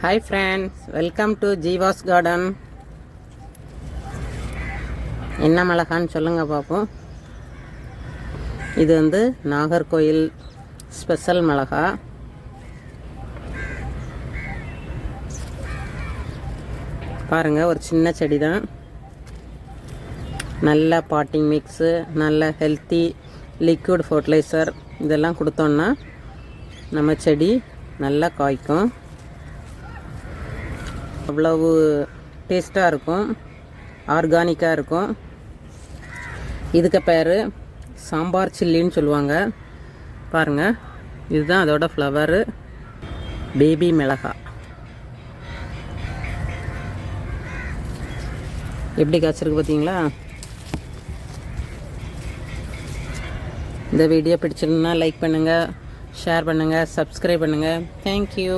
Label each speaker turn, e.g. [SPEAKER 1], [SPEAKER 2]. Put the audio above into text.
[SPEAKER 1] Hi friends, welcome to Jeeva's garden. என்ன மிளகான்னு சொல்லுங்கள் பார்ப்போம். இது நாகர்கோயில் ஸ்பெஷல் மிளகா. பாருங்கள், ஒரு சின்ன செடி தான். நல்ல பாட்டிங் மிக்ஸு, நல்ல ஹெல்த்தி லிக்விட் ஃபர்டிலைசர் இதெல்லாம் கொடுத்தோன்னா நம்ம செடி நல்லா காய்க்கும். அவ்வளவு டேஸ்ட்டாக இருக்கும், ஆர்கானிக்காக இருக்கும். இதுக்கு பேர் சாம்பார் சில்லின்னு சொல்லுவாங்க. பாருங்கள், இதுதான் அதோட ஃப்ளவரு, பேபி மிளகா. எப்படி காய்ச்சிருக்கு பார்த்தீங்களா? இந்த வீடியோ பிடிச்சிருந்தா லைக் பண்ணுங்கள், ஷேர் பண்ணுங்கள், சப்ஸ்கிரைப் பண்ணுங்கள். தேங்க்யூ.